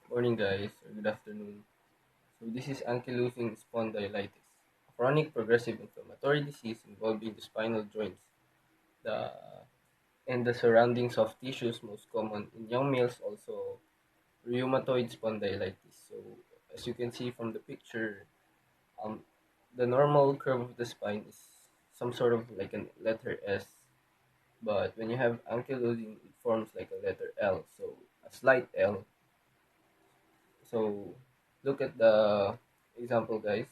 Morning, guys, or good afternoon. So, this is ankylosing spondylitis, a chronic progressive inflammatory disease involving the spinal joints the, and the surrounding soft tissues, most common in young males, also rheumatoid spondylitis. So, as you can see from the picture, um, the normal curve of the spine is some sort of like a letter S, but when you have ankylosing, it forms like a letter L, so a slight L. So look at the example, guys.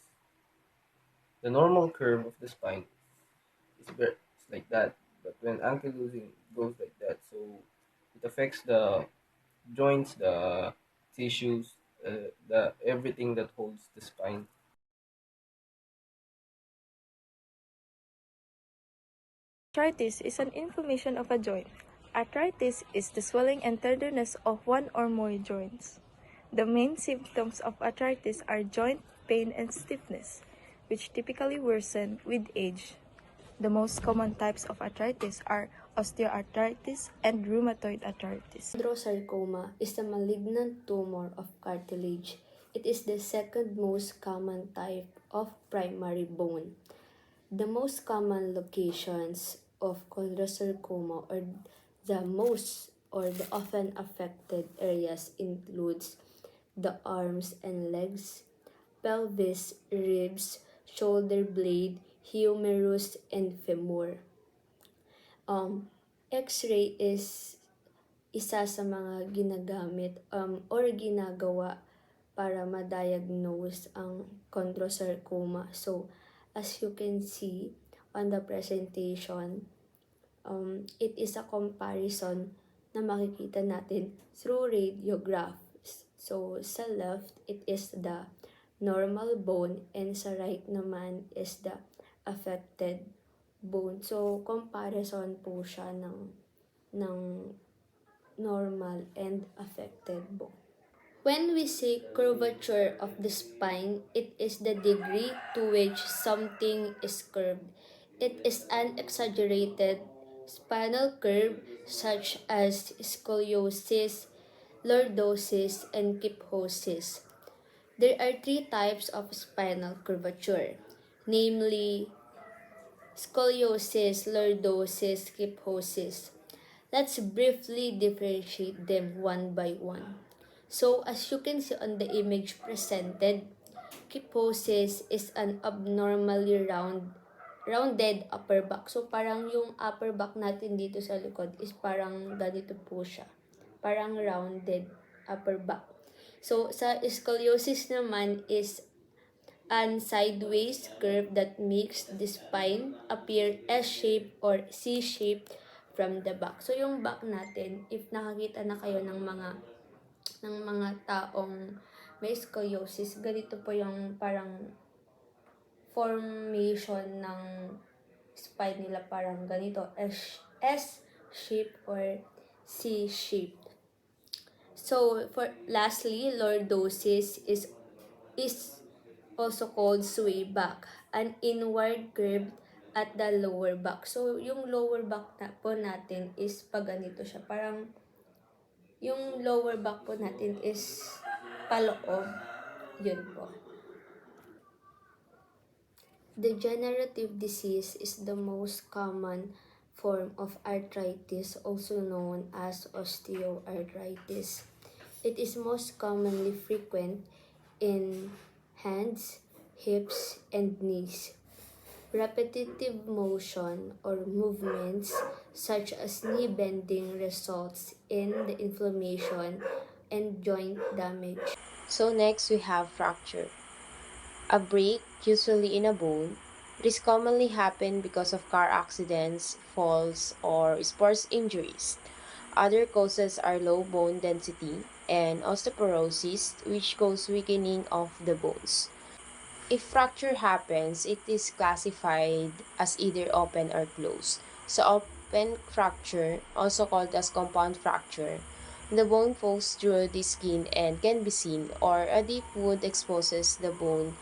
The normal curve of the spine it's like that, but when ankylosing goes like that, so it affects the joints, the tissues, the everything that holds the spine. Arthritis is an inflammation of a joint. Arthritis is the swelling and tenderness of one or more joints. The main symptoms of arthritis are joint pain and stiffness, which typically worsen with age. The most common types of arthritis are osteoarthritis and rheumatoid arthritis. Chondrosarcoma is a malignant tumor of cartilage. It is the second most common type of primary bone. The most common locations of chondrosarcoma or the often affected areas includes the arms and legs, pelvis, ribs, shoulder blade, humerus, and femur. X-ray is isa sa mga ginagamit or ginagawa para ma-diagnose ang chondrosarcoma. So, as you can see on the presentation, it is a comparison na makikita natin through radiographs. So, sa left, it is the normal bone and sa right naman is the affected bone. So, comparison po siya ng normal and affected bone. When we say curvature of the spine, it is the degree to which something is curved. It is an exaggerated spinal curve such as scoliosis, lordosis, and kyphosis. There are three types of spinal curvature, namely scoliosis, lordosis, kyphosis. Let's briefly differentiate them one by one. So, as you can see on the image presented, kyphosis is an abnormally rounded upper back. So, parang yung upper back natin dito sa likod is parang ganito po siya. Parang rounded upper back. So, sa scoliosis naman is an sideways curve that makes the spine appear S-shaped or C-shaped from the back. So, yung back natin, if nakakita na kayo ng mga taong may scoliosis, ganito po yung parang formation ng spine nila, parang ganito, S-shape or C-shape. So, for lastly, lordosis is also called sway back, an inward curve at the lower back. So, yung lower back na po natin is pag ganito siya. Parang yung lower back po natin is paloob. Yun po. Degenerative disease is the most common form of arthritis, also known as osteoarthritis. It is most commonly frequent in hands, hips, and knees. Repetitive motion or movements such as knee bending results in the inflammation and joint damage. So next we have fracture. A break, usually in a bone, it is commonly happen because of car accidents, falls, or sports injuries. Other causes are low bone density and osteoporosis, which cause weakening of the bones. If fracture happens, it is classified as either open or closed. So open fracture, also called as compound fracture, the bone falls through the skin and can be seen, or a deep wound exposes the bone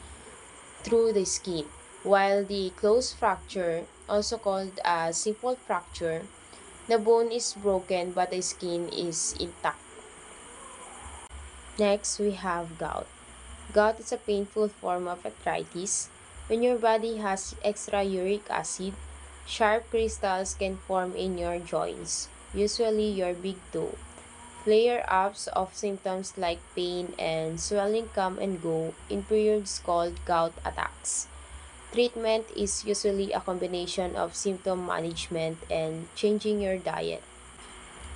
through the skin, while the closed fracture, also called a simple fracture, the bone is broken but the skin is intact. Next, we have gout. Gout is a painful form of arthritis. When your body has extra uric acid, sharp crystals can form in your joints, usually your big toe. Flare-ups of symptoms like pain and swelling come and go in periods called gout attacks. Treatment is usually a combination of symptom management and changing your diet.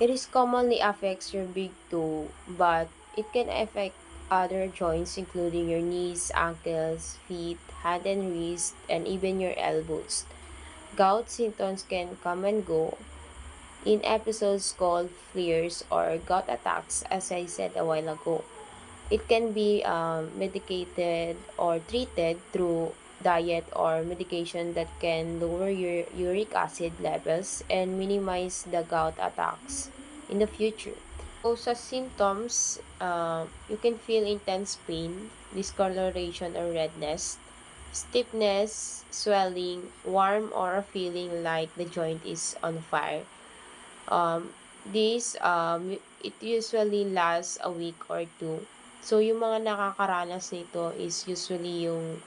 It is commonly affects your big toe, but it can affect other joints including your knees, ankles, feet, hand and wrist, and even your elbows. Gout symptoms can come and go in episodes called flares or gout attacks, as I said a while ago. It can be medicated or treated through diet or medication that can lower your uric acid levels and minimize the gout attacks in the future. So, sa symptoms, you can feel intense pain, discoloration or redness, stiffness, swelling, warm or a feeling like the joint is on fire. It usually lasts a week or two. So, yung mga nakakaranas nito is usually yung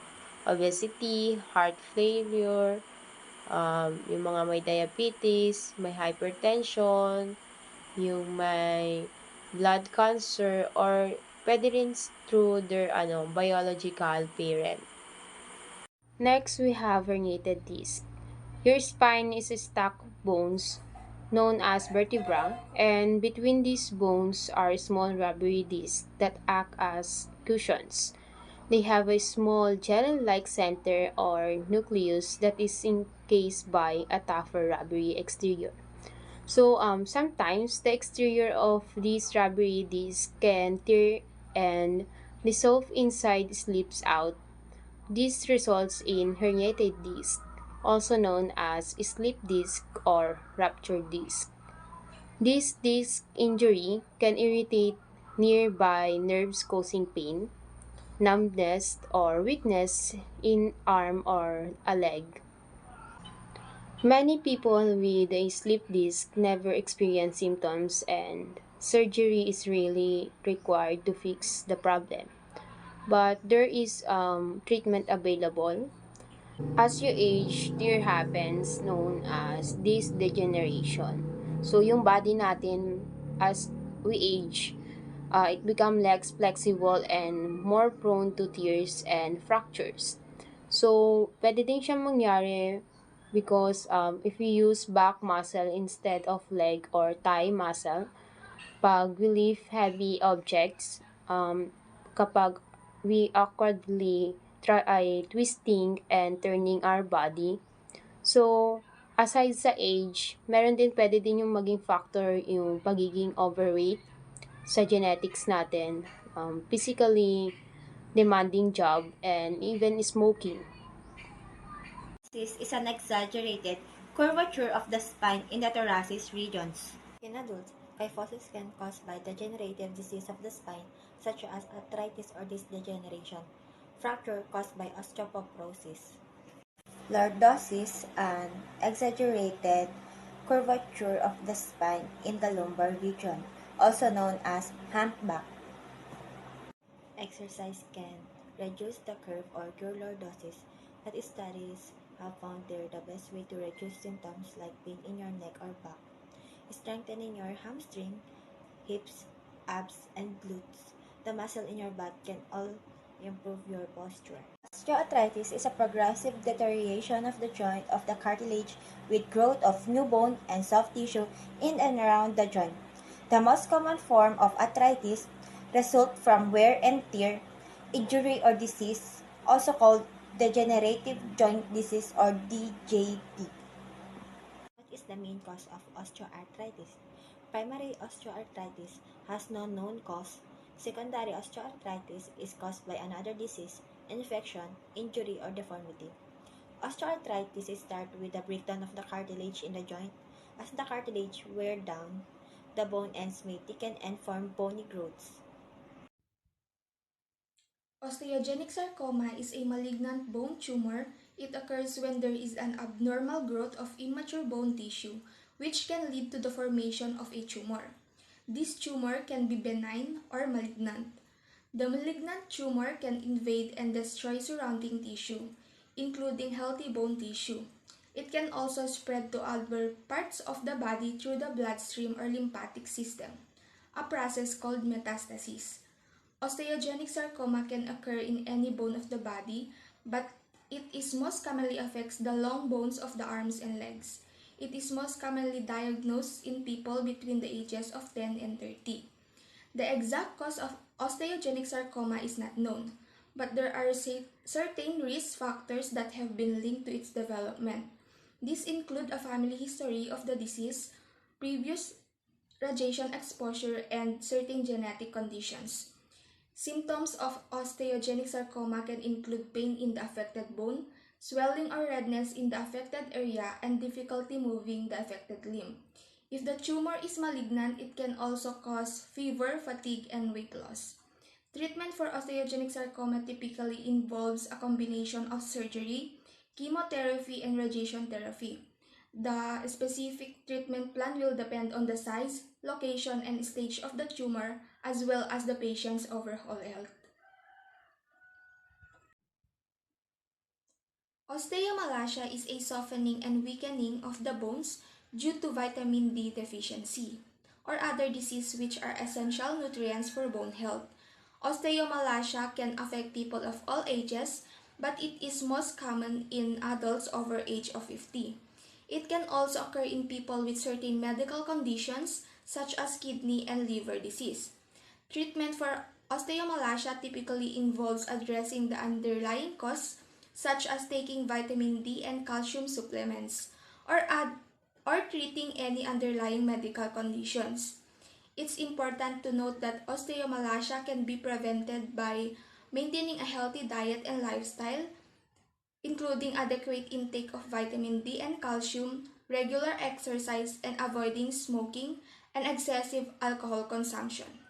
obesity, heart failure, yung mga may diabetes, may hypertension, yung may blood cancer, or pwede rin through their biological parent. Next, we have herniated disc. Your spine is a stack of bones known as vertebra, and between these bones are small rubbery discs that act as cushions. They have a small gel-like center or nucleus that is encased by a tougher rubbery exterior. So sometimes the exterior of these rubbery discs can tear and dissolve inside slips out. This results in herniated disc, also known as slip disc or ruptured disc. This disc injury can irritate nearby nerves causing pain, numbness, or weakness in arm or a leg. Many people with a slip disc never experience symptoms and surgery is really required to fix the problem. But there is treatment available. As you age, there happens known as disc degeneration. So, yung body natin, as we age, it become less flexible and more prone to tears and fractures. So, pwede din siyang mangyari because if we use back muscle instead of leg or thigh muscle, pag we lift heavy objects, kapag we awkwardly try twisting and turning our body. So, aside sa age, meron din pwede din yung maging factor yung pagiging overweight sa genetics natin, physically demanding job, and even smoking. This is an exaggerated curvature of the spine in the thoracic regions. In adults, kyphosis can cause by degenerative disease of the spine, such as arthritis or disc degeneration, fracture caused by osteoporosis. Lordosis, an exaggerated curvature of the spine in the lumbar region, also known as humpback. Exercise can reduce the curve or cure lordosis, but studies have found they're the best way to reduce symptoms like pain in your neck or back. Strengthening your hamstring, hips, abs, and glutes, the muscle in your back can all improve your posture. Osteoarthritis is a progressive deterioration of the joint of the cartilage with growth of new bone and soft tissue in and around the joint. The most common form of arthritis results from wear and tear, injury or disease, also called degenerative joint disease or DJD. What is the main cause of osteoarthritis? Primary osteoarthritis has no known cause. Secondary osteoarthritis is caused by another disease, infection, injury, or deformity. Osteoarthritis starts with the breakdown of the cartilage in the joint. As the cartilage wear down, the bone ends may thicken and form bony growths. Osteogenic sarcoma is a malignant bone tumor. It occurs when there is an abnormal growth of immature bone tissue, which can lead to the formation of a tumor. This tumor can be benign or malignant. The malignant tumor can invade and destroy surrounding tissue, including healthy bone tissue. It can also spread to other parts of the body through the bloodstream or lymphatic system, a process called metastasis. Osteogenic sarcoma can occur in any bone of the body, but it is most commonly affects the long bones of the arms and legs. It is most commonly diagnosed in people between the ages of 10 and 30. The exact cause of osteogenic sarcoma is not known, but there are certain risk factors that have been linked to its development. These include a family history of the disease, previous radiation exposure, and certain genetic conditions. Symptoms of osteogenic sarcoma can include pain in the affected bone, swelling or redness in the affected area, and difficulty moving the affected limb. If the tumor is malignant, it can also cause fever, fatigue, and weight loss. Treatment for osteogenic sarcoma typically involves a combination of surgery, chemotherapy, and radiation therapy. The specific treatment plan will depend on the size, location, and stage of the tumor, as well as the patient's overall health. Osteomalacia is a softening and weakening of the bones due to vitamin D deficiency or other diseases which are essential nutrients for bone health. Osteomalacia can affect people of all ages, but it is most common in adults over age of 50. It can also occur in people with certain medical conditions such as kidney and liver disease. Treatment for osteomalacia typically involves addressing the underlying cause, such as taking vitamin D and calcium supplements, or treating any underlying medical conditions. It's important to note that osteomalacia can be prevented by maintaining a healthy diet and lifestyle, including adequate intake of vitamin D and calcium, regular exercise, and avoiding smoking and excessive alcohol consumption.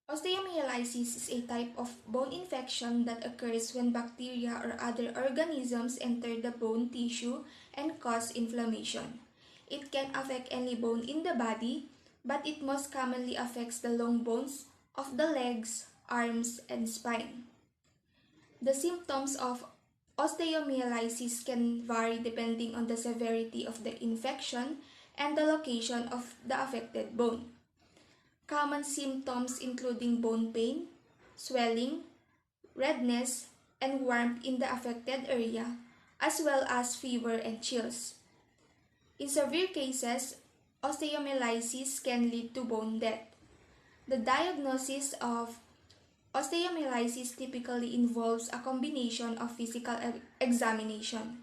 Osteomyelitis is a type of bone infection that occurs when bacteria or other organisms enter the bone tissue and cause inflammation. It can affect any bone in the body, but it most commonly affects the long bones of the legs, arms, and spine. The symptoms of osteomyelitis can vary depending on the severity of the infection and the location of the affected bone. Common symptoms including bone pain, swelling, redness, and warmth in the affected area, as well as fever and chills. In severe cases, osteomyelitis can lead to bone death. The diagnosis of osteomyelitis typically involves a combination of physical examination,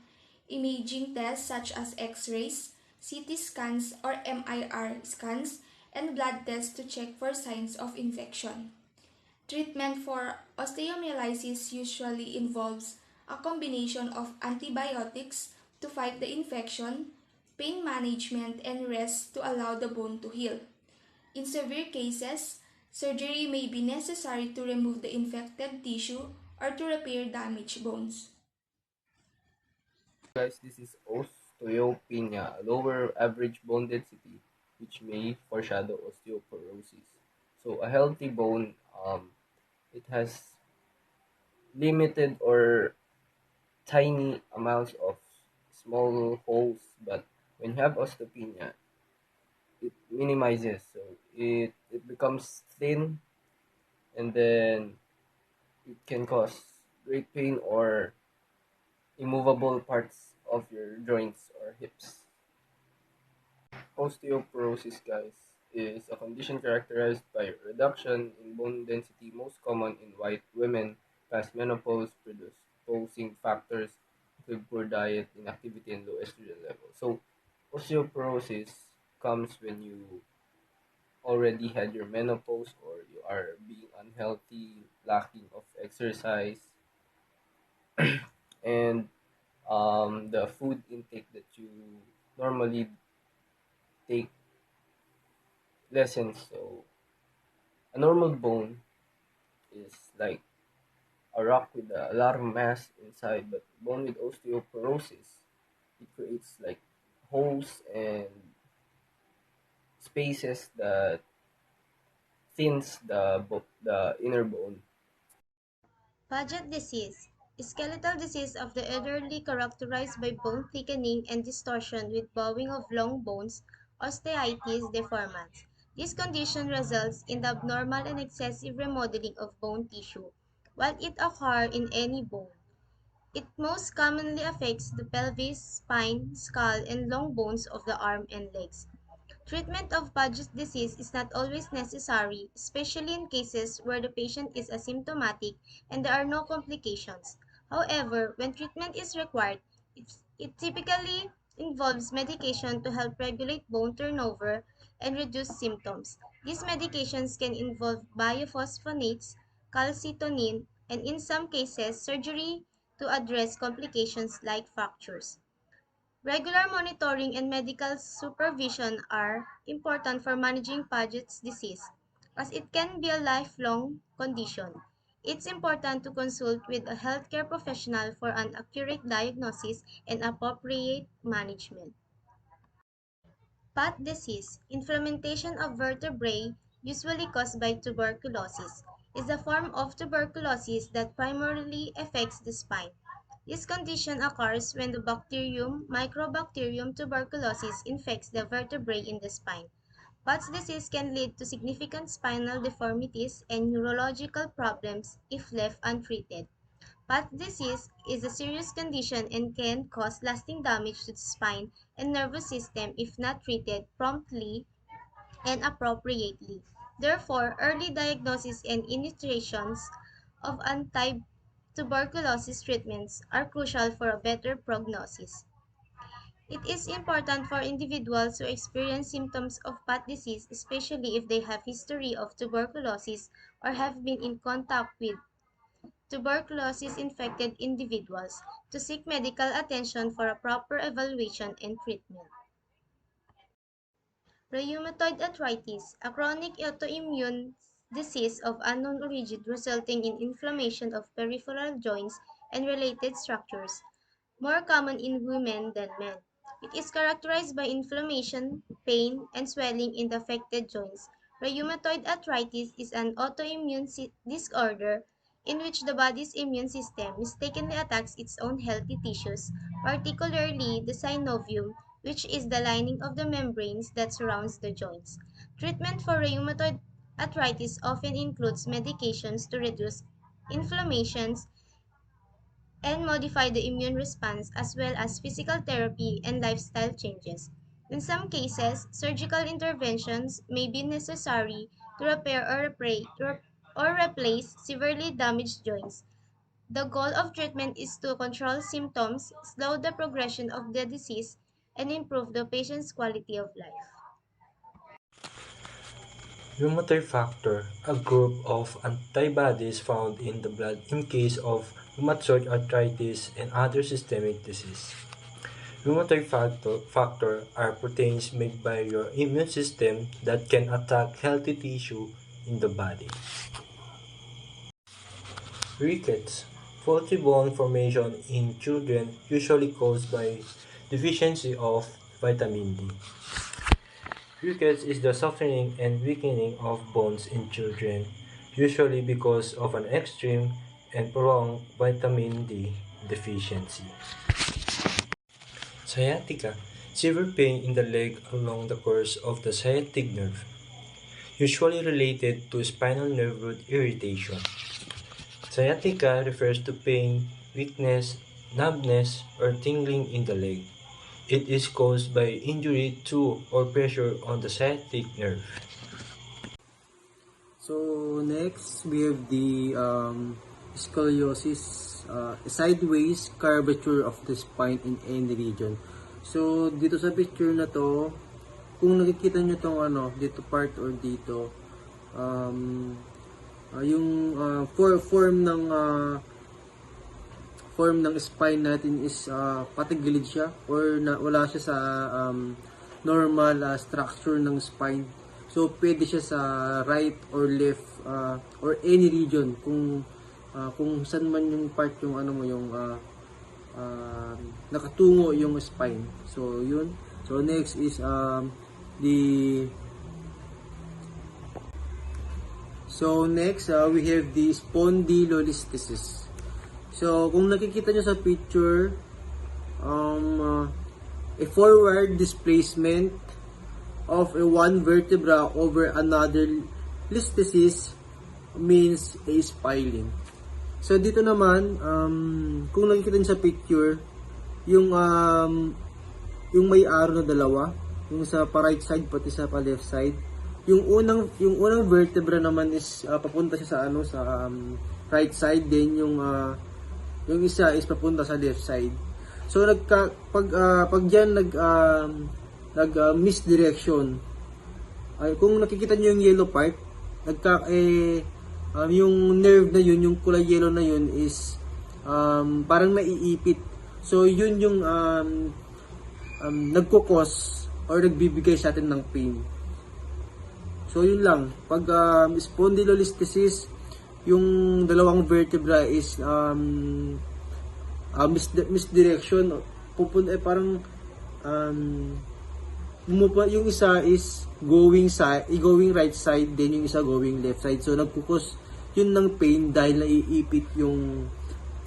imaging tests such as X-rays, CT scans, or MRI scans, and blood tests to check for signs of infection. Treatment for osteomyelitis usually involves a combination of antibiotics to fight the infection, pain management, and rest to allow the bone to heal. In severe cases, surgery may be necessary to remove the infected tissue or to repair damaged bones. Guys, this is osteopenia, a lower average bone density, which may foreshadow osteoporosis. So a healthy bone, it has limited or tiny amounts of small holes, but when you have osteopenia, it minimizes. So it becomes thin, and then it can cause great pain or immovable parts of your joints or hips. Osteoporosis, guys, is a condition characterized by reduction in bone density, most common in white women past menopause, predisposing factors include poor diet, inactivity, and low estrogen levels. So, osteoporosis comes when you already had your menopause or you are being unhealthy, lacking of exercise, and the food intake that you normally take lessens. So, a normal bone is like a rock with a lot of mass inside, but bone with osteoporosis, it creates like holes and spaces that thins the inner bone. Paget disease. Skeletal disease of the elderly characterized by bone thickening and distortion with bowing of long bones, osteitis deformans. This condition results in the abnormal and excessive remodeling of bone tissue. While it occurs in any bone, it most commonly affects the pelvis, spine, skull, and long bones of the arm and legs. Treatment of Paget's disease is not always necessary, especially in cases where the patient is asymptomatic and there are no complications. However, when treatment is required, it typically involves medication to help regulate bone turnover and reduce symptoms. These medications can involve bisphosphonates, calcitonin, and in some cases, surgery to address complications like fractures. Regular monitoring and medical supervision are important for managing Paget's disease, as it can be a lifelong condition. It's important to consult with a healthcare professional for an accurate diagnosis and appropriate management. Pat disease, inflammation of vertebrae, usually caused by tuberculosis, is a form of tuberculosis that primarily affects the spine. This condition occurs when the bacterium Mycobacterium tuberculosis infects the vertebrae in the spine. Pat's disease can lead to significant spinal deformities and neurological problems if left untreated. Pat's disease is a serious condition and can cause lasting damage to the spine and nervous system if not treated promptly and appropriately. Therefore, early diagnosis and initiations of anti-tuberculosis treatments are crucial for a better prognosis. It is important for individuals who experience symptoms of Pat disease, especially if they have history of tuberculosis or have been in contact with tuberculosis-infected individuals, to seek medical attention for a proper evaluation and treatment. Rheumatoid arthritis, a chronic autoimmune disease of unknown origin resulting in inflammation of peripheral joints and related structures, more common in women than men. It is characterized by inflammation, pain, and swelling in the affected joints. Rheumatoid arthritis is an autoimmune disorder in which the body's immune system mistakenly attacks its own healthy tissues, particularly the synovium, which is the lining of the membranes that surrounds the joints. Treatment for rheumatoid arthritis often includes medications to reduce inflammations and modify the immune response, as well as physical therapy and lifestyle changes. In some cases, surgical interventions may be necessary to repair or replace severely damaged joints. The goal of treatment is to control symptoms, slow the progression of the disease, and improve the patient's quality of life. Rheumatoid factor, a group of antibodies found in the blood in case of rheumatoid arthritis and other systemic disease. Rheumatoid factor are proteins made by your immune system that can attack healthy tissue in the body. Rickets, faulty bone formation in children usually caused by deficiency of vitamin D. Rickets is the softening and weakening of bones in children, usually because of an extreme and prolonged vitamin D deficiency. Sciatica, severe pain in the leg along the course of the sciatic nerve, usually related to spinal nerve root irritation. Sciatica refers to pain, weakness, numbness, or tingling in the leg. It is caused by injury to or pressure on the sciatic nerve. So next we have the scoliosis, sideways curvature of the spine in any region. So dito sa picture na to, kung nakikita nyo tong dito part or dito, yung form ng spine natin is patigilid siya or wala siya sa normal structure ng spine. So pwede siya sa right or left or any region kung saan man yung part yung nakatungo yung spine. So yun. So next is the So next, we have the spondylolisthesis. So kung nakikita nyo sa picture, a forward displacement of a one vertebra over another listhesis means a spilling. So dito naman, kung nakikita nyo sa picture, yung may arrow na dalawa, yung sa pa right side pati sa pa left side. Yung unang vertebra naman is papunta siya sa right side, then yung isa is papunta sa left side. So pag diyan misdirection. Kung nakikita niyo yung yellow part, yung nerve na yun, yung kulay yellow na yun is parang naiipit. So yun yung nagkukos or nagbibigay sa atin ng pain. So yun lang, pag spondylolisthesis, yung dalawang vertebra is misdirection, parang yung isa is going right side, then yung isa going left side. So nagkukos yun ng pain dahil naiipit yung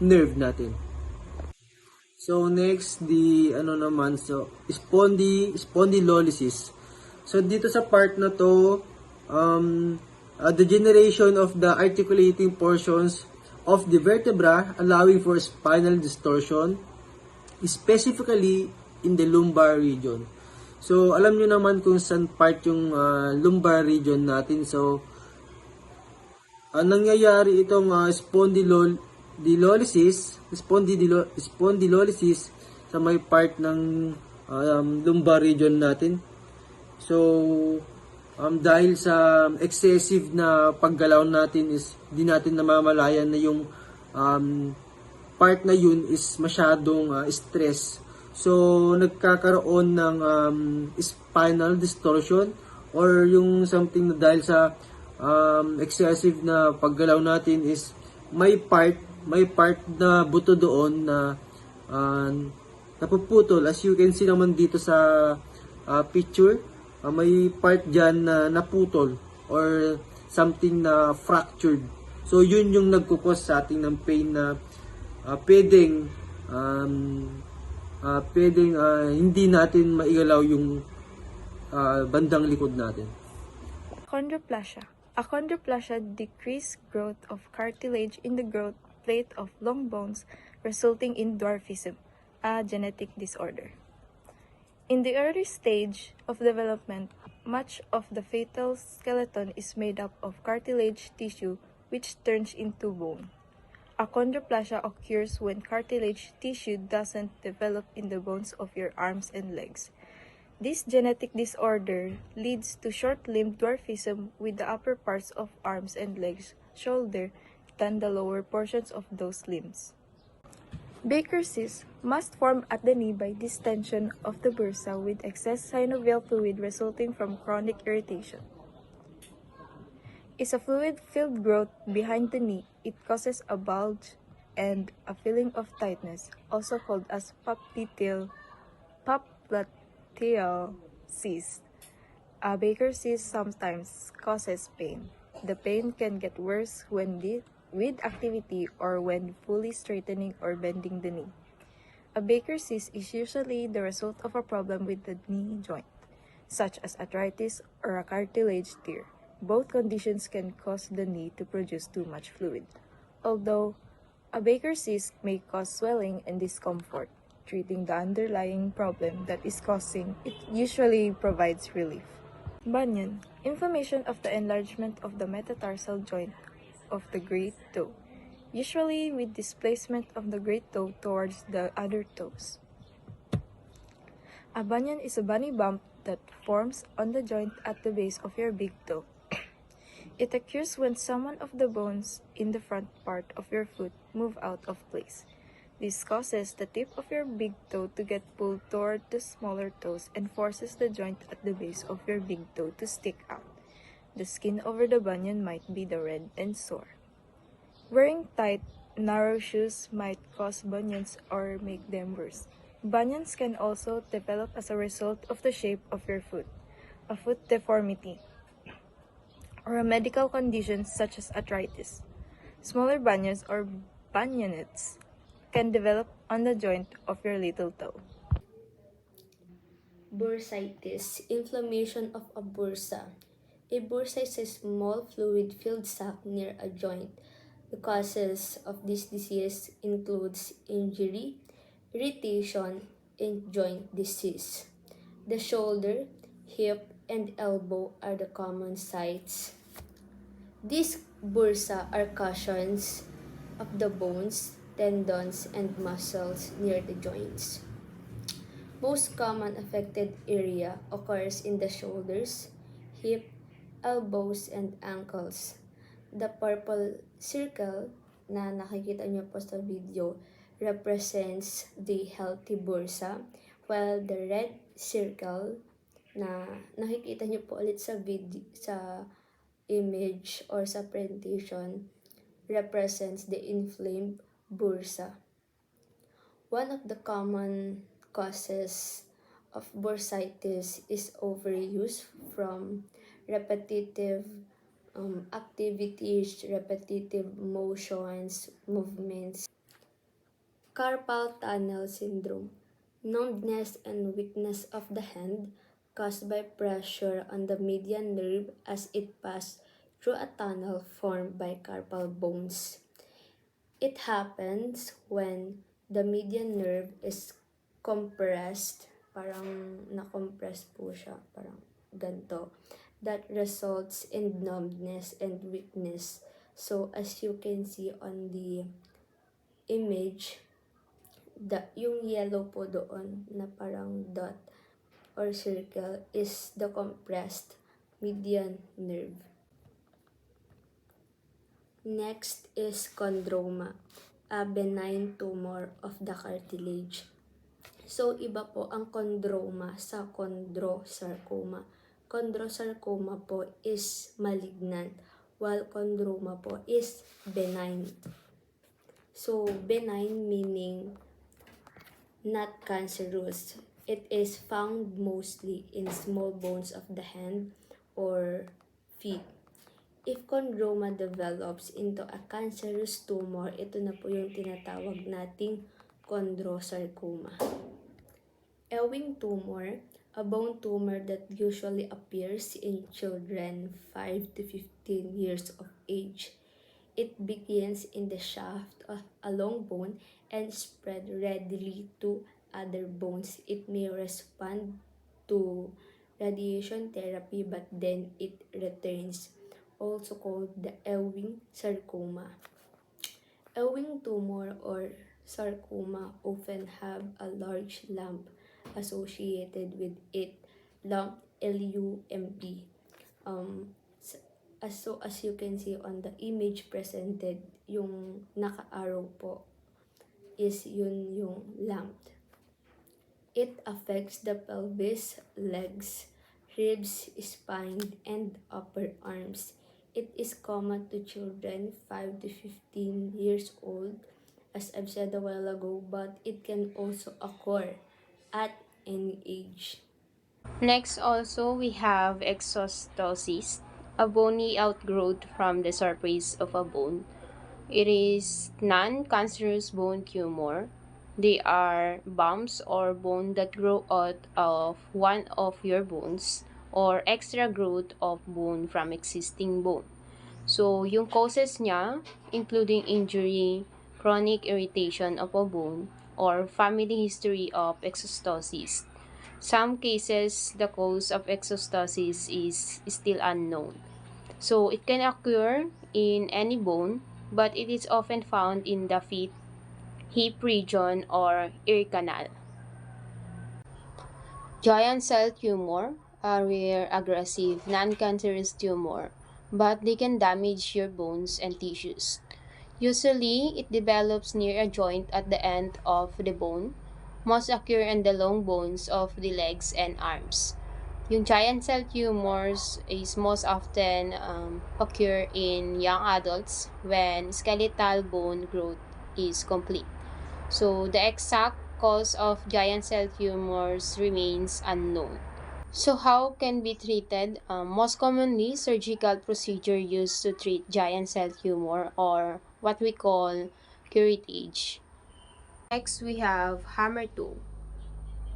nerve natin. So next, spondylolysis. So dito sa part na to, the generation of the articulating portions of the vertebra allowing for spinal distortion, specifically in the lumbar region. So alam nyo naman kung saan part yung lumbar region natin. So nangyayari itong spondylolysis sa may part ng lumbar region natin. So dahil sa excessive na paggalaw natin is di natin namamalayan na yung part na yun is masyadong stress. So nagkakaroon ng spinal distortion or yung something na dahil sa excessive na paggalaw natin is may part na buto doon na napuputol. As you can see naman dito sa picture, may part dyan na naputol or something na fractured. So yun yung nagkukos sa ating ng pain na pwedeng hindi natin maigalaw yung bandang likod natin. Achondroplasia. Achondroplasia decreased growth of cartilage in the growth plate of long bones, resulting in dwarfism, a genetic disorder. In the early stage of development, much of the fetal skeleton is made up of cartilage tissue which turns into bone. Achondroplasia occurs when cartilage tissue doesn't develop in the bones of your arms and legs. This genetic disorder leads to short-limbed dwarfism with the upper parts of arms and legs shoulder than the lower portions of those limbs. Baker's cyst must form at the knee by distension of the bursa with excess synovial fluid resulting from chronic irritation. Is a fluid-filled growth behind the knee. It causes a bulge and a feeling of tightness, also called as popliteal cyst. A Baker's cyst sometimes causes pain. The pain can get worse when with activity or when fully straightening or bending the knee. A Baker's cyst is usually the result of a problem with the knee joint, such as arthritis or a cartilage tear. Both conditions can cause the knee to produce too much fluid. Although a Baker's cyst may cause swelling and discomfort, treating the underlying problem that is causing it usually provides relief. Bunion. Inflammation of the enlargement of the metatarsal joint of the great toe, usually with displacement of the great toe towards the other toes. A bunion is a bunny bump that forms on the joint at the base of your big toe. It occurs when some of the bones in the front part of your foot move out of place. This causes the tip of your big toe to get pulled toward the smaller toes and forces the joint at the base of your big toe to stick out. The skin over the bunion might be red and sore. Wearing tight, narrow shoes might cause bunions or make them worse. Bunions can also develop as a result of the shape of your foot, a foot deformity. or a medical condition such as arthritis. Smaller bunions or bunionets can develop on the joint of your little toe. Bursitis, inflammation of a bursa. A bursa is a small fluid-filled sac near a joint. The causes of this disease includes injury, irritation, and joint disease. The shoulder, hip, and elbow are the common sites. These bursa are cushions of the bones, tendons, and muscles near the joints. Most common affected area occurs in the shoulders, hip, elbows, and ankles. The purple circle na nakikita nyo po sa video represents the healthy bursa, while the red circle na nakikita nyo po ulit sa video, sa image or sa presentation represents the inflamed bursa. One of the common causes of bursitis is overuse from repetitive activities, repetitive motions, movements. Carpal tunnel syndrome, numbness and weakness of the hand caused by pressure on the median nerve as it passes through a tunnel formed by carpal bones. It happens when the median nerve is compressed, parang na-compress po siya, parang ganito. That results in numbness and weakness. So, as you can see on the image, yung yellow po doon na parang dot or circle is the compressed median nerve. Next is chondroma, a benign tumor of the cartilage. So, iba po ang chondroma sa chondrosarcoma. Chondrosarcoma po is malignant, while chondroma po is benign. So, benign meaning not cancerous. It is found mostly in small bones of the hand or feet. If chondroma develops into a cancerous tumor, ito na po yung tinatawag nating chondrosarcoma. Ewing tumor, a bone tumor that usually appears in children 5 to 15 years of age. It begins in the shaft of a long bone and spread readily to other bones. It may respond to radiation therapy, but then it returns, also called the Ewing sarcoma. Ewing tumor or sarcoma often have a large lump associated with it, lump LUMP. As you can see on the image presented, yung naka-arrow po is yun yung lump. It affects the pelvis, legs, ribs, spine, and upper arms. It is common to children 5 to 15 years old, as I've said a while ago, but it can also occur at any age. Next also we have exostosis, a bony outgrowth from the surface of a bone. It is non-cancerous bone tumor. They are bumps or bone that grow out of one of your bones or extra growth of bone from existing bone. So, yung causes niya, including injury, chronic irritation of a bone, or family history of exostosis. Some cases, the cause of exostosis is still unknown. So, it can occur in any bone, but it is often found in the feet, hip region, or ear canal. Giant cell tumor, a rare, aggressive, non-cancerous tumor, but they can damage your bones and tissues. Usually, it develops near a joint at the end of the bone. Most occur in the long bones of the legs and arms. Yung giant cell tumors is most often occur in young adults when skeletal bone growth is complete. So, the exact cause of giant cell tumors remains unknown. So how can be treated? Most commonly, surgical procedure used to treat giant cell tumor or what we call curettage. Next, we have hammer toe.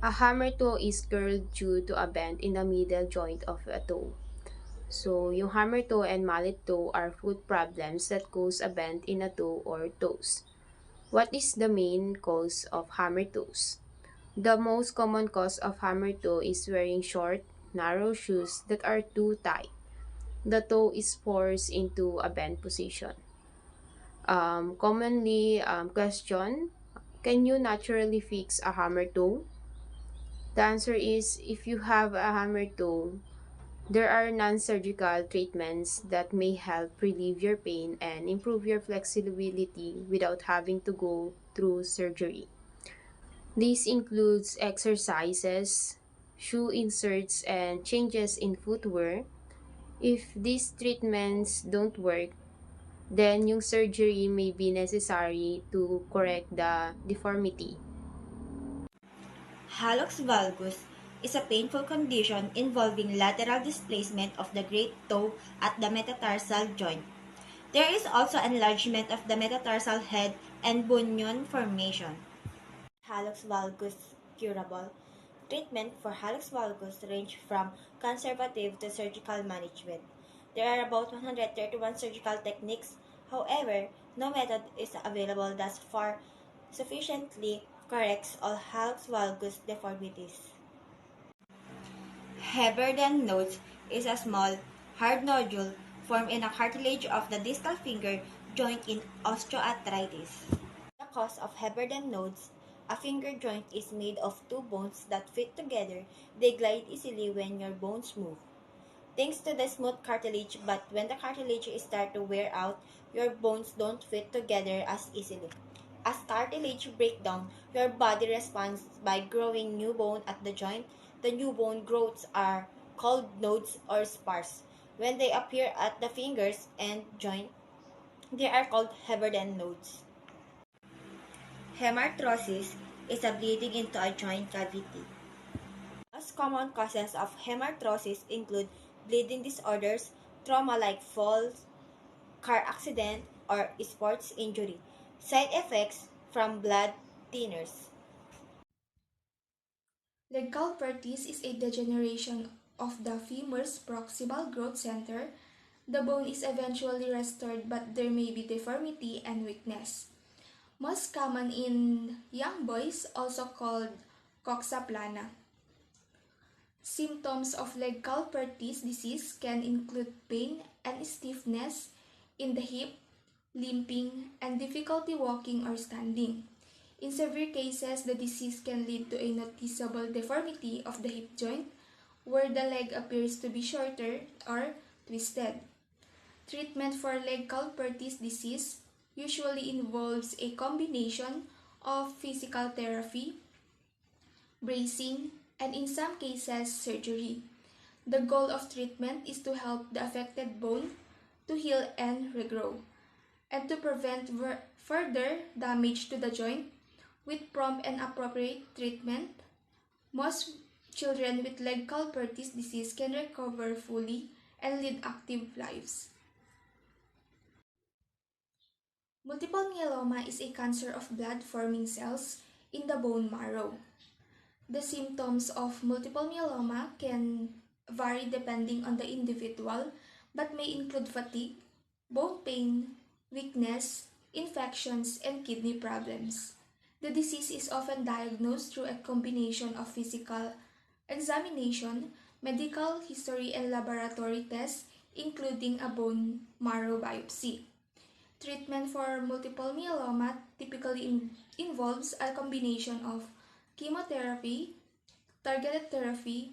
A hammer toe is curled due to a bend in the middle joint of a toe. So, yung hammer toe and mallet toe are foot problems that cause a bend in a toe or toes. What is the main cause of hammer toes? The most common cause of hammer toe is wearing short, narrow shoes that are too tight. The toe is forced into a bent position. Commonly question, can you naturally fix a hammer toe? The answer is if you have a hammer toe, there are non-surgical treatments that may help relieve your pain and improve your flexibility without having to go through surgery. This includes exercises, shoe inserts, and changes in footwear. If these treatments don't work, then yung surgery may be necessary to correct the deformity. Hallux valgus is a painful condition involving lateral displacement of the great toe at the metatarsal joint. There is also enlargement of the metatarsal head and bunion formation. Hallux valgus curable. Treatment for hallux valgus range from conservative to surgical management. There are about 131 surgical techniques. However, no method is available that far sufficiently corrects all hallux valgus deformities. Heberden nodes is a small, hard nodule formed in a cartilage of the distal finger joint in osteoarthritis. The cause of Heberden nodes, a finger joint is made of two bones that fit together. They glide easily when your bones move. Thanks to the smooth cartilage, but when the cartilage starts to wear out, your bones don't fit together as easily. As cartilage breaks down, your body responds by growing new bone at the joint. The new bone growths are called nodes or spars. When they appear at the fingers and joint, they are called Heberden nodes. Hemarthrosis is a bleeding into a joint cavity. Most common causes of hemarthrosis include bleeding disorders, trauma like falls, car accident, or sports injury. Side effects from blood thinners. Leg calcitis is a degeneration of the femur's proximal growth center. The bone is eventually restored, but there may be deformity and weakness. Most common in young boys, also called coxaplana. Symptoms of leg calcitis disease can include pain and stiffness in the hip, limping, and difficulty walking or standing. In severe cases, the disease can lead to a noticeable deformity of the hip joint, where the leg appears to be shorter or twisted. Treatment for leg calcitis disease usually involves a combination of physical therapy, bracing, and in some cases, surgery. The goal of treatment is to help the affected bone to heal and regrow, and to prevent further damage to the joint. With prompt and appropriate treatment, most children with leg calcitis disease can recover fully and lead active lives. Multiple myeloma is a cancer of blood-forming cells in the bone marrow. The symptoms of multiple myeloma can vary depending on the individual, but may include fatigue, bone pain, weakness, infections, and kidney problems. The disease is often diagnosed through a combination of physical examination, medical history, and laboratory tests, including a bone marrow biopsy. Treatment for multiple myeloma typically involves a combination of chemotherapy, targeted therapy,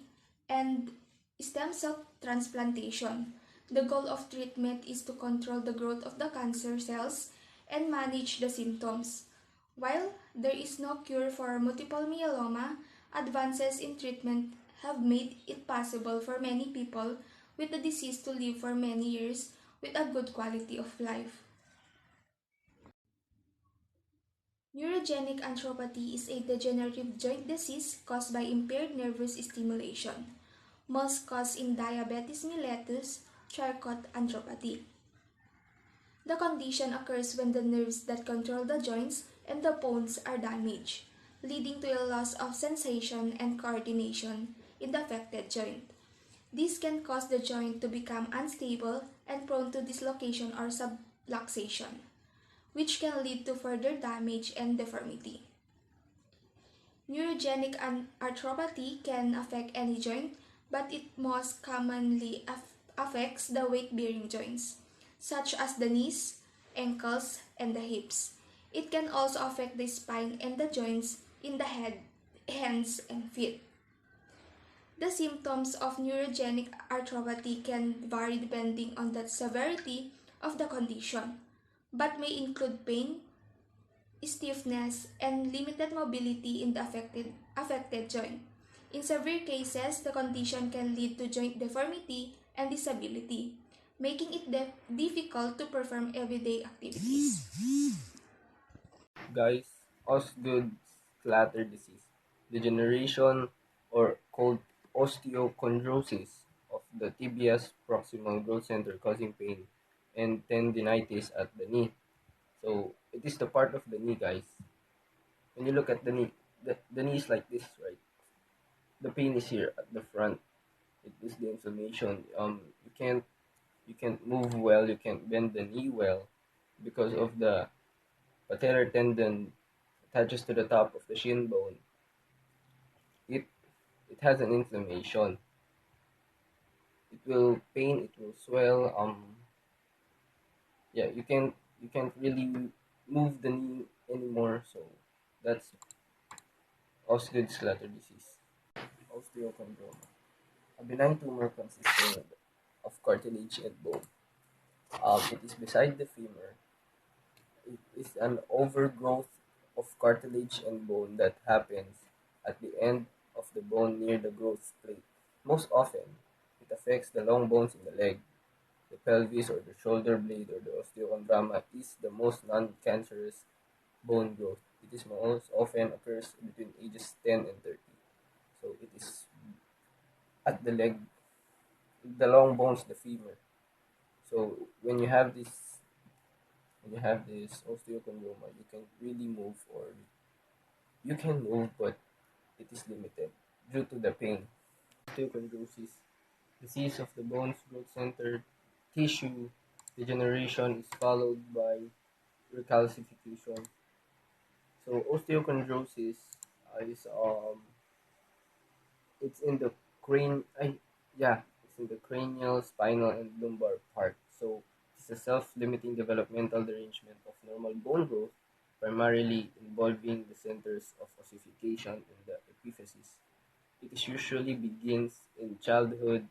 and stem cell transplantation. The goal of treatment is to control the growth of the cancer cells and manage the symptoms. While there is no cure for multiple myeloma, advances in treatment have made it possible for many people with the disease to live for many years with a good quality of life. Neurogenic arthropathy is a degenerative joint disease caused by impaired nervous stimulation. most cause in diabetes mellitus, Charcot arthropathy. The condition occurs when the nerves that control the joints and the bones are damaged, leading to a loss of sensation and coordination in the affected joint. This can cause the joint to become unstable and prone to dislocation or subluxation, which can lead to further damage and deformity. Neurogenic arthropathy can affect any joint, but it most commonly affects the weight-bearing joints, such as the knees, ankles, and the hips. It can also affect the spine and the joints in the head, hands, and feet. The symptoms of neurogenic arthropathy can vary depending on the severity of the condition, but may include pain, stiffness, and limited mobility in the affected joint. In severe cases, the condition can lead to joint deformity and disability, making it difficult to perform everyday activities. Guys, osteochondrosis disease, degeneration or called osteochondrosis of the tibia's proximal growth center causing pain and tendinitis at the knee. So it is the part of the knee, guys. When you look at the knee, the knee is like this, right? The pain is here at the front. It is the inflammation. You can't move well. You can't bend the knee well because of the patellar tendon attaches to the top of the shin bone. It it has an inflammation. It will pain. It will swell. Yeah, you can't really move the knee anymore. So that's osteochondrosis disease. Osteochondroma, a benign tumor consisting of cartilage and bone. It is beside the femur. It is an overgrowth of cartilage and bone that happens at the end of the bone near the growth plate. Most often, it affects the long bones in the leg, the pelvis or the shoulder blade, or the osteochondroma is the most non-cancerous bone growth. It is most often occurs between ages 10 and 30. So it is at the leg, the long bones, the femur. So when you have this osteochondroma, you can really move, or you can move, but it is limited due to the pain. Osteochondrosis, disease of the bone's growth center, tissue degeneration is followed by recalcification. So osteochondrosis is it's in the yeah, it's in the cranial, spinal, and lumbar part. So it's a self-limiting developmental derangement of normal bone growth, primarily involving the centers of ossification in the epiphysis. It is usually begins in childhood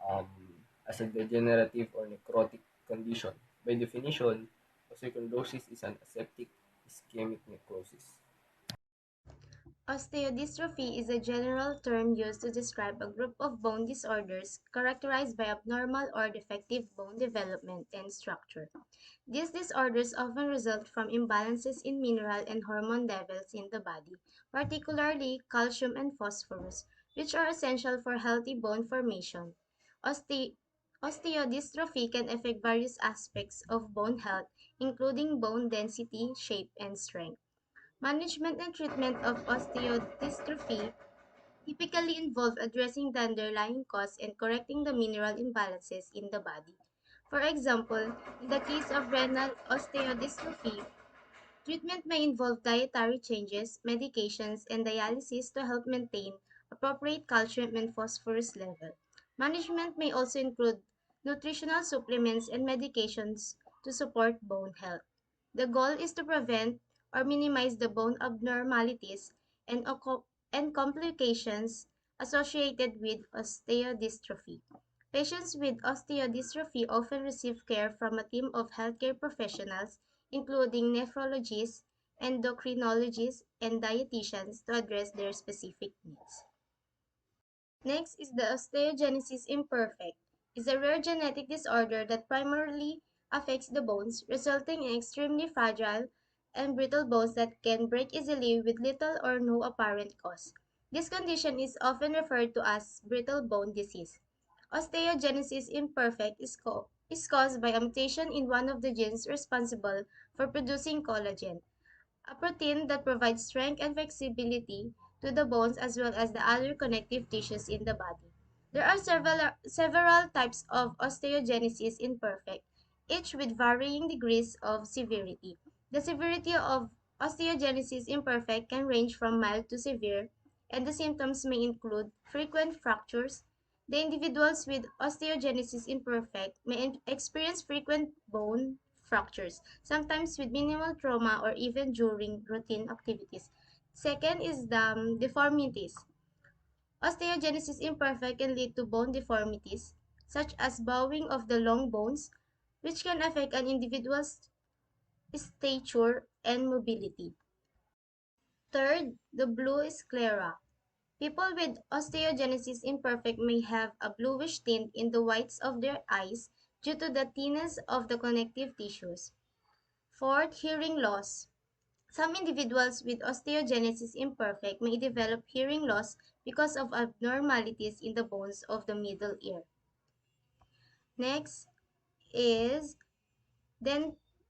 um, as a degenerative or necrotic condition. By definition, osteochondrosis is an aseptic ischemic necrosis. Osteodystrophy is a general term used to describe a group of bone disorders characterized by abnormal or defective bone development and structure. These disorders often result from imbalances in mineral and hormone levels in the body, particularly calcium and phosphorus, which are essential for healthy bone formation. Oste- Osteodystrophy can affect various aspects of bone health, including bone density, shape, and strength. Management and treatment of osteodystrophy typically involve addressing the underlying cause and correcting the mineral imbalances in the body. For example, in the case of renal osteodystrophy, treatment may involve dietary changes, medications, and dialysis to help maintain appropriate calcium and phosphorus level. Management may also include nutritional supplements and medications to support bone health. The goal is to prevent or minimize the bone abnormalities and, and complications associated with osteodystrophy. Patients with osteodystrophy often receive care from a team of healthcare professionals, including nephrologists, endocrinologists, and dietitians to address their specific needs. Next is the osteogenesis imperfect. It's a rare genetic disorder that primarily affects the bones, resulting in extremely fragile and brittle bones that can break easily with little or no apparent cause. This condition is often referred to as brittle bone disease. Osteogenesis imperfect is caused by a mutation in one of the genes responsible for producing collagen, a protein that provides strength and flexibility to the bones as well as the other connective tissues in the body. There are several types of osteogenesis imperfect, each with varying degrees of severity. The severity of osteogenesis imperfect can range from mild to severe, and the symptoms may include frequent fractures. The individuals with osteogenesis imperfect may experience frequent bone fractures, sometimes with minimal trauma or even during routine activities. Second is the deformities. Osteogenesis imperfect can lead to bone deformities, such as bowing of the long bones, which can affect an individual's stature and mobility. Third, the blue sclera. People with osteogenesis imperfect may have a bluish tint in the whites of their eyes due to the thinness of the connective tissues. Fourth, hearing loss. Some individuals with osteogenesis imperfect may develop hearing loss because of abnormalities in the bones of the middle ear. Next is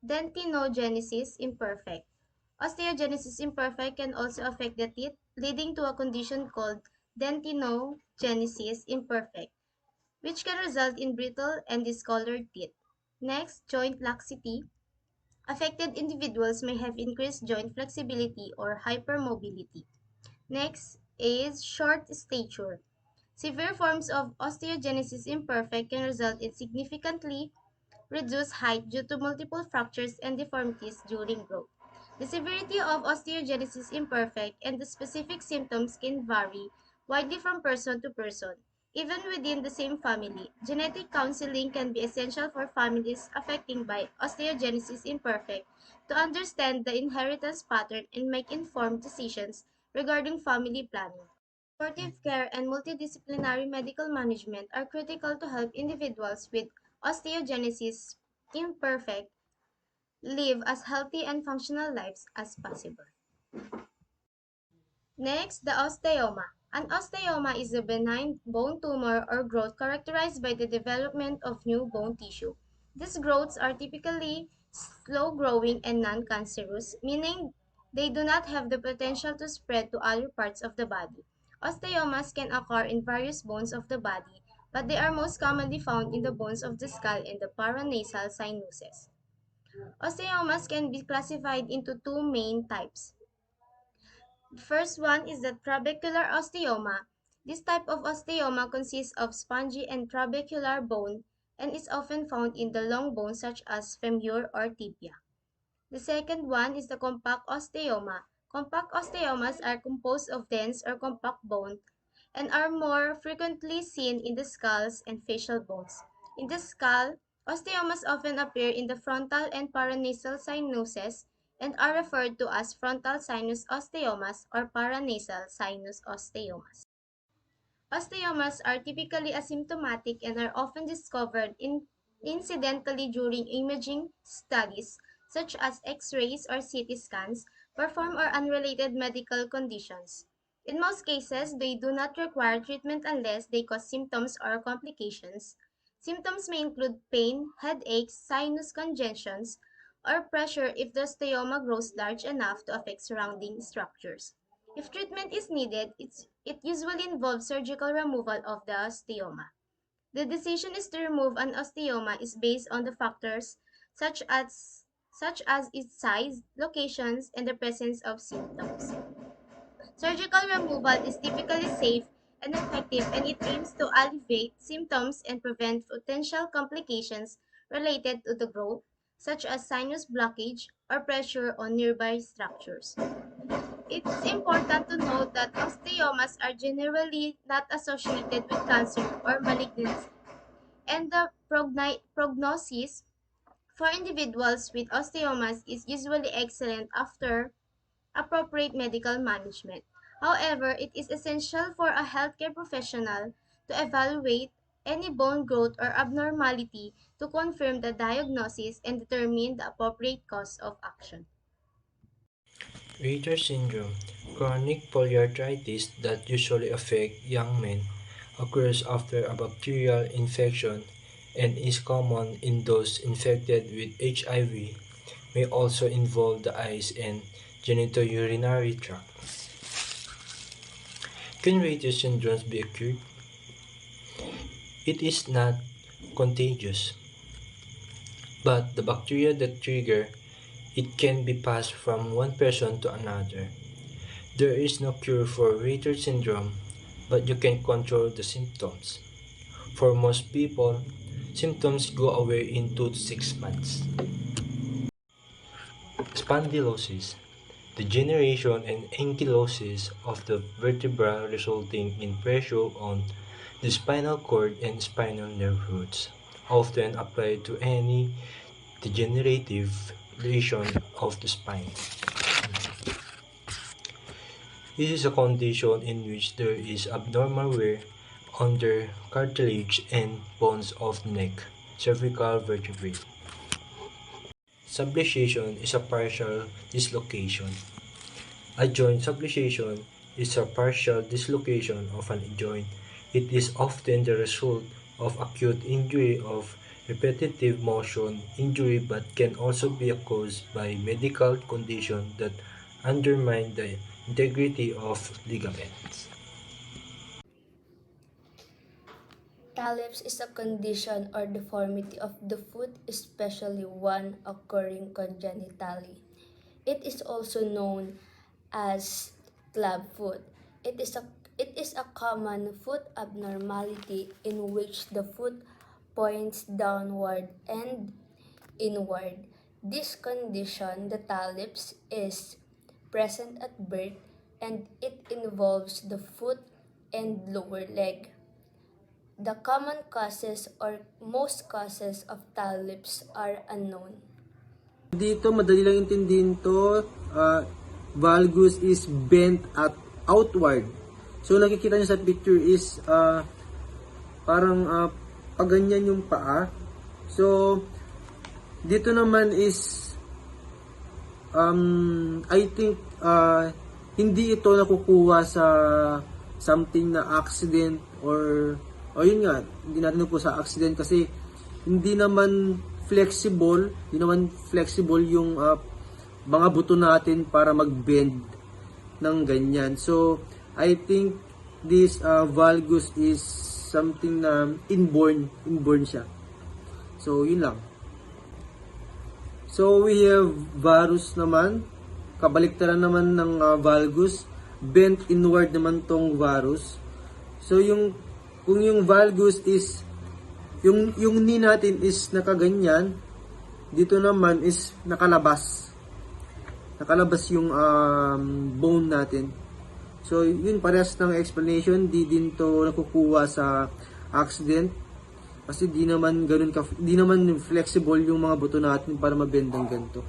dentinogenesis imperfect. Osteogenesis imperfect can also affect the teeth, leading to a condition called dentinogenesis imperfect, which can result in brittle and discolored teeth. Next, joint laxity. Affected individuals may have increased joint flexibility or hypermobility. Next is short stature. Severe forms of osteogenesis imperfect can result in significantly reduced height due to multiple fractures and deformities during growth. The severity of osteogenesis imperfect and the specific symptoms can vary widely from person to person. Even within the same family, genetic counseling can be essential for families affected by osteogenesis imperfect to understand the inheritance pattern and make informed decisions regarding family planning. Supportive care and multidisciplinary medical management are critical to help individuals with osteogenesis imperfect live as healthy and functional lives as possible. Next, the osteoma. An osteoma is a benign bone tumor or growth characterized by the development of new bone tissue. These growths are typically slow growing and non cancerous, meaning they do not have the potential to spread to other parts of the body. Osteomas can occur in various bones of the body, but they are most commonly found in the bones of the skull and the paranasal sinuses. Osteomas can be classified into two main types. The first one is the trabecular osteoma. This type of osteoma consists of spongy and trabecular bone and is often found in the long bones such as femur or tibia. The second one is the compact osteoma. Compact osteomas are composed of dense or compact bone and are more frequently seen in the skulls and facial bones. In the skull, osteomas often appear in the frontal and paranasal sinuses and are referred to as frontal sinus osteomas or paranasal sinus osteomas. Osteomas are typically asymptomatic and are often discovered incidentally during imaging studies, such as X-rays or CT scans, performed or unrelated medical conditions. In most cases, they do not require treatment unless they cause symptoms or complications. Symptoms may include pain, headaches, sinus congestions, or pressure if the osteoma grows large enough to affect surrounding structures. If treatment is needed, it usually involves surgical removal of the osteoma. The decision is to remove an osteoma is based on the factors such as such as its size, locations, and the presence of symptoms. Surgical removal is typically safe and effective and it aims to alleviate symptoms and prevent potential complications related to the growth, such as sinus blockage or pressure on nearby structures. It's important to note that osteomas are generally not associated with cancer or malignancy, and the prognosis for individuals with osteomas is usually excellent after appropriate medical management. However, it is essential for a healthcare professional to evaluate any bone growth or abnormality to confirm the diagnosis and determine the appropriate course of action. Reiter syndrome. Chronic polyarthritis that usually affects young men occurs after a bacterial infection and is common in those infected with HIV, may also involve the eyes and genitourinary tract. Can Raynaud's syndrome be cured? It is not contagious, but the bacteria that trigger it can be passed from one person to another. There is no cure for Raynaud's syndrome, but you can control the symptoms. For most people, symptoms go away in 2 to 6 months. Spondylosis, degeneration and ankylosis of the vertebra resulting in pressure on the spinal cord and spinal nerve roots, often applied to any degenerative lesion of the spine. This is a condition in which there is abnormal wear on the cartilage and bones of the neck, cervical vertebrae. Subluxation is a partial dislocation. A joint subluxation is a partial dislocation of an joint. It is often the result of acute injury of repetitive motion injury but can also be caused by medical conditions that undermine the integrity of ligaments. Talipes is a condition or deformity of the foot, especially one occurring congenitally. It is also known as clubfoot. It is a common foot abnormality in which the foot points downward and inward. This condition, the talipes, is present at birth and it involves the foot and lower leg. The common causes or most causes of talipes are unknown. Dito, madali lang intindihin to. Valgus is bent at outward. So, nakikita nyo sa picture is parang paganyan yung paa. So, dito naman is I think hindi ito nakukuha sa something na accident or yun nga, hindi natin po sa accident kasi hindi naman flexible yung mga buto natin para mag-bend ng ganyan. So, I think this valgus is something na inborn siya. So, yun lang. So, we have varus naman. Kabaliktaran naman ng valgus. Bent inward naman tong varus. So, kung yung valgus is yung knee natin is nakaganyan, dito naman is nakalabas yung bone natin. So yun, parehas ng explanation. Di din to nakukuha sa accident kasi di naman flexible yung mga buto natin para mabend ng ganito.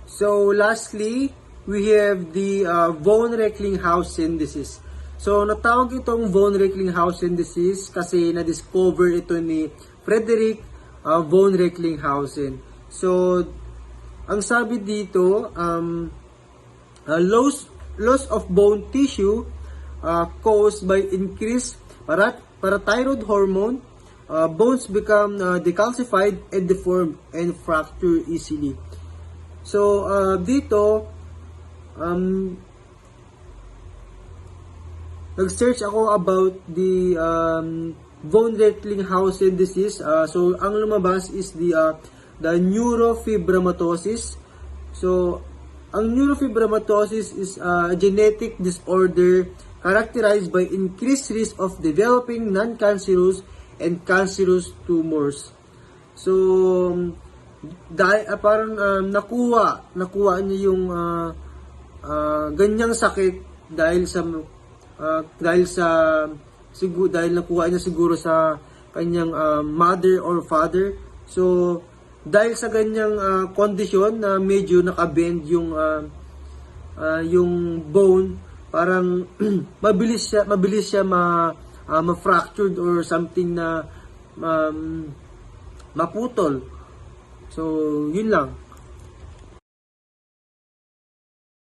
So lastly, we have the von Recklinghausen disease. So, natawag itong von Recklinghausen disease kasi na-discover ito ni Frederick von Recklinghausen. So, ang sabi dito, loss of bone tissue caused by increased parathyroid hormone, bones become decalcified and deformed and fracture easily. So, dito, nag-search ako about the von Recklinghausen disease. So, ang lumabas is the neurofibromatosis. So, ang neurofibromatosis is a genetic disorder characterized by increased risk of developing non-cancerous and cancerous tumors. So, parang nakuha niya yung ganyang sakit dahil nakuha niya siguro sa kanyang mother or father. So dahil sa ganyang kondisyon na medyo nakabend yung bone, parang mabilis siya ma-fractured or something na maputol. So yun lang.